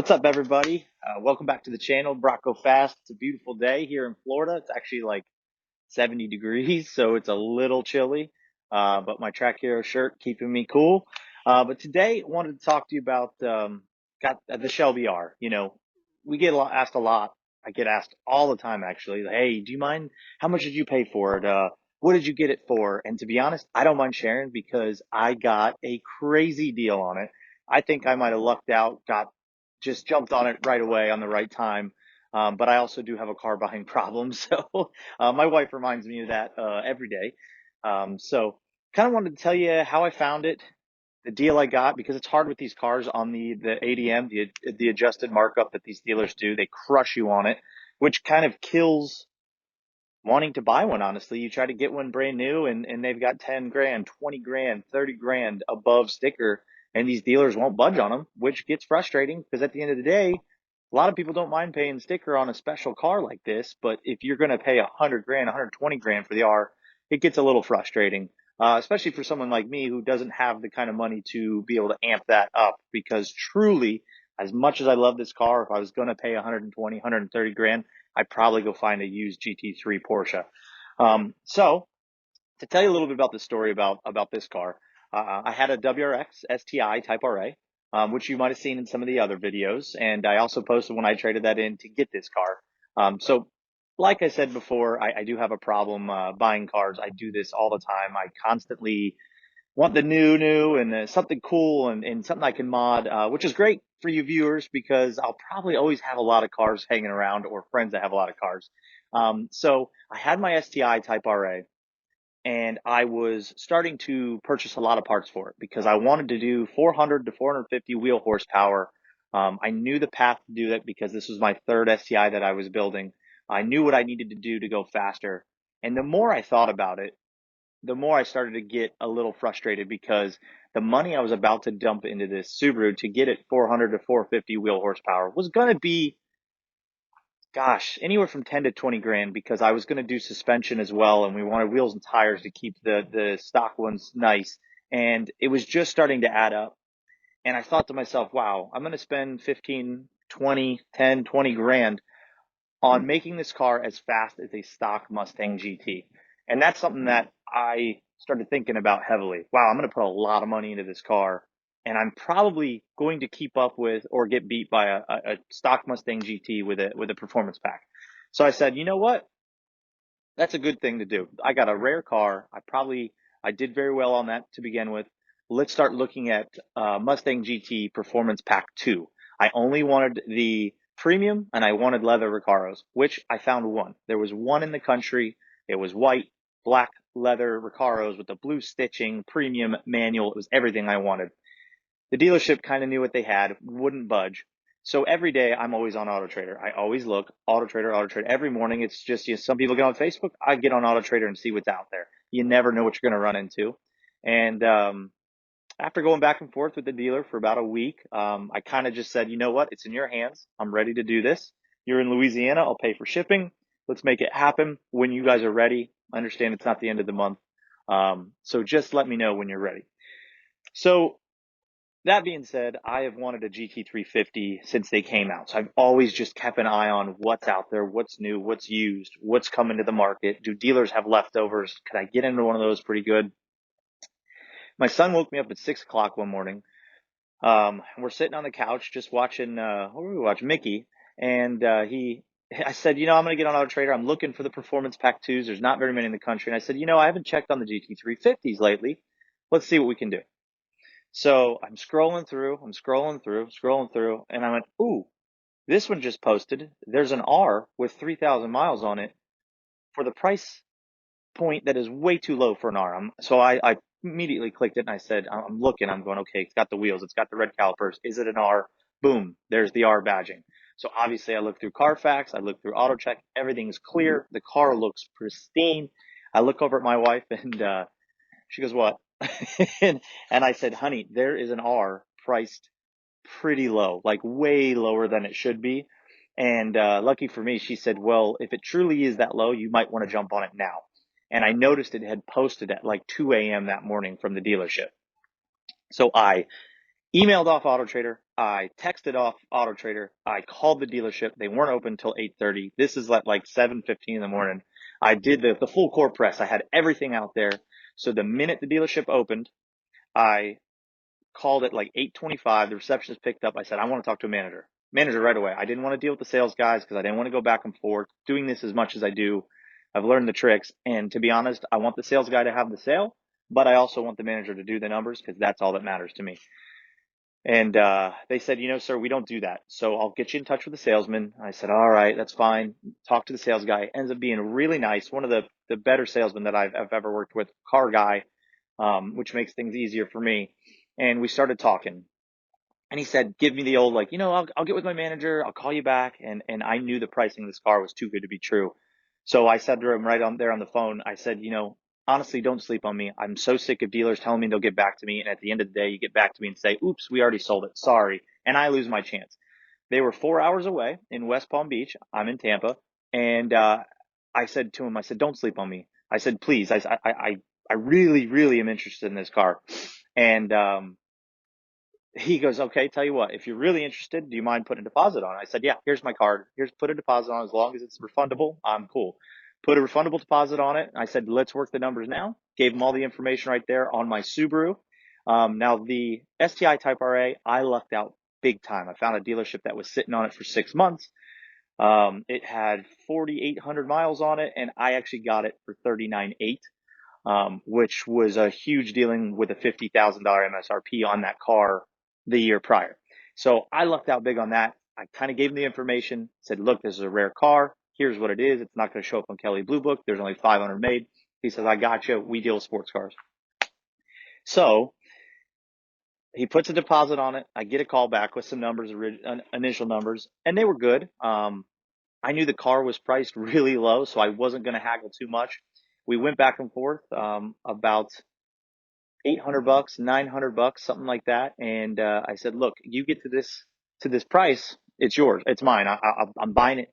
What's up, everybody? Welcome back to the channel, Brock Go Fast. It's a beautiful day here in Florida. It's actually like 70 degrees, so it's a little chilly, but my track hero shirt keeping me cool. But today I wanted to talk to you about got the Shelby R. We get asked a lot. I get asked all the time, actually. Hey, do you mind? How much did you pay for it? What did you get it for? And to be honest, I don't mind sharing because I got a crazy deal on it. I think I might have lucked out, got just jumped on it right away on the right time. But I also do have a car buying problem, so my wife reminds me of that every day. So kind of wanted to tell you how I found it, the deal I got, because it's hard with these cars on the ADM, the adjusted markup that these dealers do. They crush you on it, which kind of kills wanting to buy one, honestly. You try to get one brand new and they've got 10 grand, 20 grand, 30 grand above sticker, and these dealers won't budge on them, which gets frustrating because at the end of the day, a lot of people don't mind paying sticker on a special car like this, but if you're going to pay 100 grand, 120 grand for the R, it gets a little frustrating, especially for someone like me who doesn't have the kind of money to be able to amp that up. Because truly, as much as I love this car, if I was going to pay 120, 130 grand, I'd probably go find a used GT3 Porsche. So to tell you a little bit about the story about this car, I had a WRX STI Type RA, which you might have seen in some of the other videos, and I also posted when I traded that in to get this car. So like I said before, I do have a problem buying cars. I do this all the time. I constantly want the new and something cool and something I can mod, which is great for you viewers because I'll probably always have a lot of cars hanging around or friends that have a lot of cars. So I had my STI Type RA and I was starting to purchase a lot of parts for it because I wanted to do 400 to 450 wheel horsepower. I knew the path to do that because this was my third STI that I was building. I knew what I needed to do to go faster. And the more I thought about it, the more I started to get a little frustrated because the money I was about to dump into this Subaru to get it 400 to 450 wheel horsepower was going to be, gosh, anywhere from 10 to 20 grand because I was going to do suspension as well. And we wanted wheels and tires to keep the stock ones nice. And it was just starting to add up. And I thought to myself, wow, I'm going to spend 15, 20, 10, 20 grand on making this car as fast as a stock Mustang GT. And that's something that I started thinking about heavily. Wow, I'm going to put a lot of money into this car, and I'm probably going to keep up with or get beat by a stock Mustang GT with a performance pack. So I said, you know what? That's a good thing to do. I got a rare car. I did very well on that to begin with. Let's start looking at Mustang GT Performance Pack 2. I only wanted the premium and I wanted leather Recaros, which I found one. There was one in the country. It was white, black leather Recaros with the blue stitching, premium manual. It was everything I wanted. The dealership kind of knew what they had, wouldn't budge. So every day I'm always on Auto Trader. I always look Auto Trader, Auto Trader. Every morning it's just, some people get on Facebook. I get on Auto Trader and see what's out there. You never know what you're going to run into. And after going back and forth with the dealer for about a week, I kind of just said, you know what? It's in your hands. I'm ready to do this. You're in Louisiana. I'll pay for shipping. Let's make it happen when you guys are ready. I understand it's not the end of the month. So just let me know when you're ready. So that being said, I have wanted a GT350 since they came out. So I've always just kept an eye on what's out there, what's new, what's used, what's coming to the market. Do dealers have leftovers? Could I get into one of those pretty good? My son woke me up at 6 o'clock one morning. We're sitting on the couch just watching, what were we watching? Mickey. And I said, I'm going to get on Auto Trader. I'm looking for the Performance Pack 2s. There's not very many in the country. And I said, I haven't checked on the GT350s lately. Let's see what we can do. So I'm scrolling through, and I went, ooh, this one just posted. There's an R with 3,000 miles on it for the price point that is way too low for an R. So I immediately clicked it and I said, I'm looking, I'm going, okay, it's got the wheels, it's got the red calipers. Is it an R? Boom, there's the R badging. So obviously I look through Carfax, I look through AutoCheck, everything's clear. The car looks pristine. I look over at my wife and she goes, what? and I said, honey, there is an R priced pretty low, like way lower than it should be. And lucky for me, she said, well, if it truly is that low, you might want to jump on it now. And I noticed it had posted at like 2 a.m. that morning from the dealership. So I emailed off Auto Trader. I texted off Auto Trader. I called the dealership. They weren't open until 8:30. This is at like 7:15 in the morning. I did the full court press. I had everything out there. So the minute the dealership opened, I called at like 8:25. The receptionist picked up. I said, I want to talk to a manager. Manager right away. I didn't want to deal with the sales guys because I didn't want to go back and forth. Doing this as much as I do, I've learned the tricks. And to be honest, I want the sales guy to have the sale, but I also want the manager to do the numbers because that's all that matters to me. And they said, sir, we don't do that. So I'll get you in touch with the salesman. I said, all right, that's fine. Talk to the sales guy. Ends up being really nice. One of the better salesmen that I've ever worked with, car guy, which makes things easier for me. And we started talking. And he said, give me the old, like, I'll get with my manager. I'll call you back. And I knew the pricing of this car was too good to be true. So I said to him right on there on the phone, I said, honestly, don't sleep on me. I'm so sick of dealers telling me they'll get back to me. And at the end of the day, you get back to me and say, oops, we already sold it. Sorry. And I lose my chance. They were 4 hours away in West Palm Beach. I'm in Tampa. And I said to him, I said, don't sleep on me. I said, please, I really, really am interested in this car. And he goes, okay, tell you what, if you're really interested, do you mind putting a deposit on it? I said, yeah, here's my card. Put a deposit on. As long as it's refundable, I'm cool. Put a refundable deposit on it. I said, let's work the numbers now. Gave him all the information right there on my Subaru. Now the STI Type RA, I lucked out big time. I found a dealership that was sitting on it for 6 months. It had 4,800 miles on it, and I actually got it for 39,800. Which was a huge dealing with a $50,000 MSRP on that car the year prior. So I lucked out big on that. I kind of gave him the information, said, look, this is a rare car. Here's what it is. It's not going to show up on Kelley Blue Book. There's only 500 made. He says, I got you. We deal with sports cars. So he puts a deposit on it. I get a call back with some numbers, initial numbers, and they were good. I knew the car was priced really low, so I wasn't going to haggle too much. We went back and forth about $800, $900, something like that. And I said, look, you get to this price, it's yours, it's mine. I'm buying it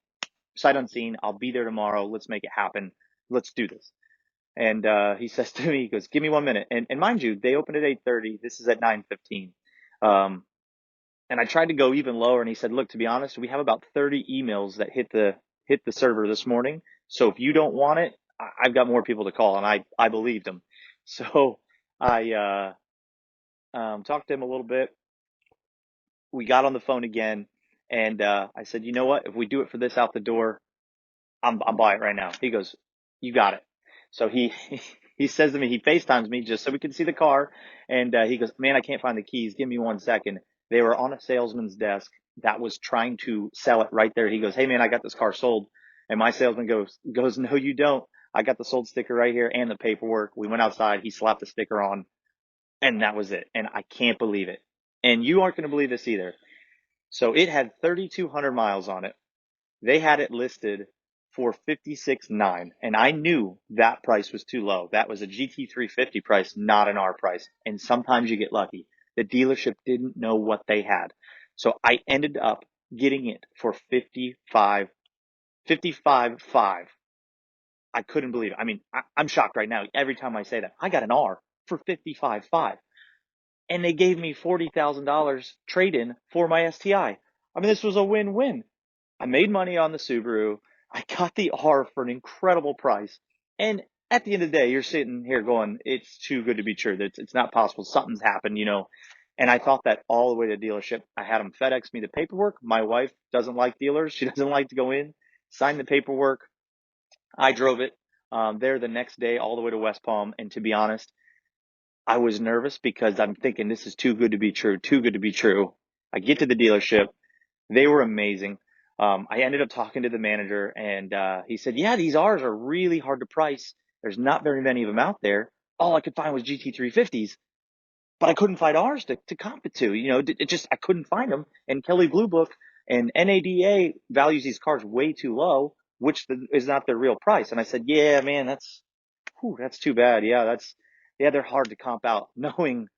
sight unseen. I'll be there tomorrow. Let's make it happen. Let's do this. And he says to me, he goes, give me 1 minute. And mind you, they opened at 8:30. This is at 9:15. And I tried to go even lower. And he said, look, to be honest, we have about 30 emails that hit the server this morning. So if you don't want it, I've got more people to call. And I believed him. So I talked to him a little bit. We got on the phone again, and I said, you know what? If we do it for this out the door, I'm buying it right now. He goes, you got it. So he he says to me, he FaceTimes me just so we can see the car, and he goes, man, I can't find the keys. Give me 1 second. They were on a salesman's desk that was trying to sell it right there. He goes, hey man, I got this car sold, and my salesman goes, no, you don't. I got the sold sticker right here and the paperwork. We went outside. He slapped the sticker on. And that was it. And I can't believe it. And you aren't going to believe this either. So it had 3,200 miles on it. They had it listed for 56,900. And I knew that price was too low. That was a GT350 price, not an R price. And sometimes you get lucky. The dealership didn't know what they had. So I ended up getting it for 55,500. I couldn't believe it. I mean, I'm shocked right now. Every time I say that, I got an R for 55,500. And they gave me $40,000 trade-in for my STI. I mean, this was a win-win. I made money on the Subaru. I got the R for an incredible price. And at the end of the day, you're sitting here going, it's too good to be true. It's not possible. Something's happened, And I thought that all the way to the dealership. I had them FedEx me the paperwork. My wife doesn't like dealers. She doesn't like to go in, sign the paperwork. I drove it there the next day all the way to West Palm. And to be honest, I was nervous because I'm thinking this is too good to be true, too good to be true. I get to the dealership. They were amazing. I ended up talking to the manager, and he said, yeah, these R's are really hard to price. There's not very many of them out there. All I could find was GT350s, but I couldn't find R's to comp it to. I couldn't find them. And Kelley Blue Book and NADA values these cars way too low, which is not their real price. And I said, yeah, man, that's too bad. Yeah, they're hard to comp out knowing,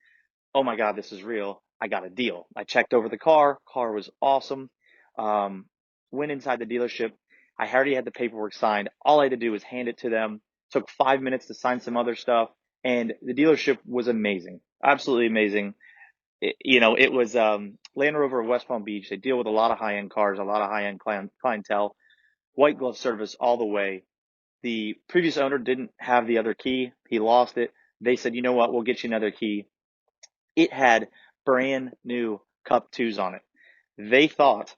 oh my God, this is real. I got a deal. I checked over the car. Car was awesome. Went inside the dealership. I already had the paperwork signed. All I had to do was hand it to them. Took 5 minutes to sign some other stuff. And the dealership was amazing. Absolutely amazing. it was Land Rover of West Palm Beach. They deal with a lot of high-end cars, a lot of high-end clientele, white glove service all the way. The previous owner didn't have the other key. He lost it. They said, you know what, we'll get you another key. It had brand new Cup 2s on it. They thought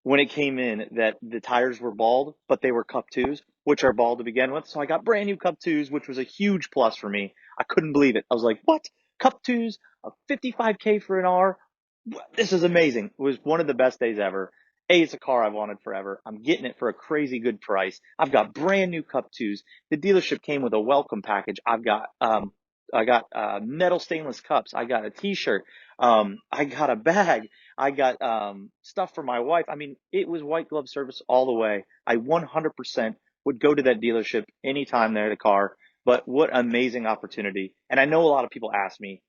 when it came in that the tires were bald, but they were Cup 2s, which are bald to begin with. So I got brand new Cup 2s, which was a huge plus for me. I couldn't believe it. I was like, what? Cup 2s, a 55K for an R? This is amazing. It was one of the best days ever. It's a car I've wanted forever. I'm getting it for a crazy good price. I've got brand new Cup 2s. The dealership came with a welcome package. I got metal stainless cups. I got a t-shirt. I got a bag. I got stuff for my wife. I mean, it was white glove service all the way. I 100% would go to that dealership anytime they're the car. But what amazing opportunity. And I know a lot of people ask me,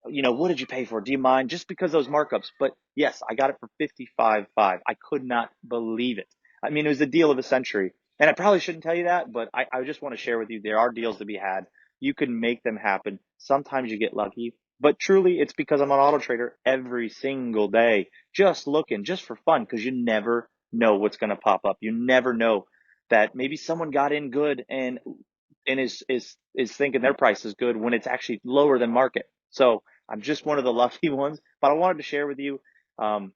what did you pay for? Do you mind? Just because those markups. But yes, I got it for 55.5. I could not believe it. I mean, it was the deal of the century. And I probably shouldn't tell you that, but I just want to share with you, there are deals to be had. You can make them happen. Sometimes you get lucky, but truly it's because I'm on Auto Trader every single day, just looking, just for fun, because you never know what's going to pop up. You never know that maybe someone got in good and is thinking their price is good when it's actually lower than market. So I'm just one of the lucky ones, but I wanted to share with you, um,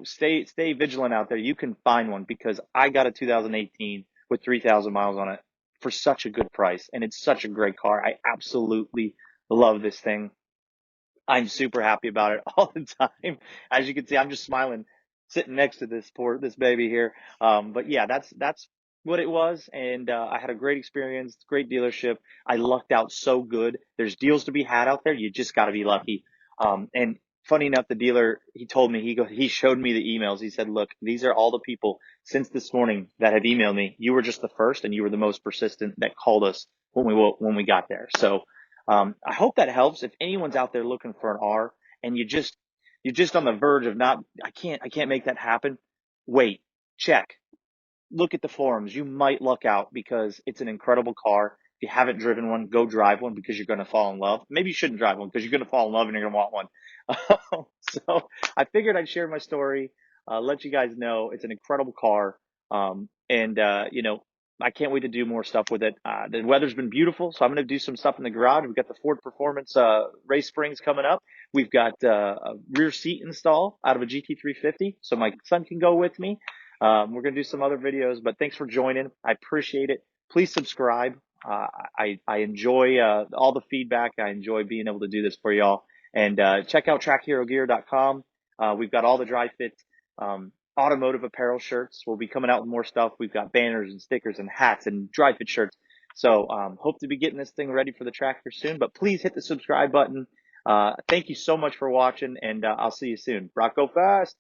stay vigilant out there. You can find one because I got a 2018 with 3,000 miles on it for such a good price, and it's such a great car. I absolutely love this thing. I'm super happy about it all the time. As you can see, I'm just smiling sitting next to this baby here. But yeah, that's what it was, and I had a great experience, great dealership. I lucked out so good. There's deals to be had out there. You just got to be lucky. And funny enough, the dealer, he told me, he showed me the emails. He said, "Look, these are all the people since this morning that have emailed me. You were just the first, and you were the most persistent that called us when we got there." So I hope that helps. If anyone's out there looking for an R and you're just on the verge of not, I can't make that happen. Wait, check, look at the forums. You might luck out because it's an incredible car. If you haven't driven one, go drive one because you're going to fall in love. Maybe you shouldn't drive one because you're going to fall in love and you're going to want one. So I figured I'd share my story, let you guys know it's an incredible car. And I can't wait to do more stuff with it. The weather's been beautiful, so I'm going to do some stuff in the garage. We've got the Ford Performance race springs coming up. We've got a rear seat install out of a GT350, so my son can go with me. We're going to do some other videos, but thanks for joining. I appreciate it. Please subscribe. I enjoy all the feedback. I enjoy being able to do this for y'all. And check out trackherogear.com. We've got all the dry fit automotive apparel shirts. We'll be coming out with more stuff. We've got banners and stickers and hats and dry fit shirts. So hope to be getting this thing ready for the track here soon. But please hit the subscribe button. Thank you so much for watching, and I'll see you soon. Brock, go fast.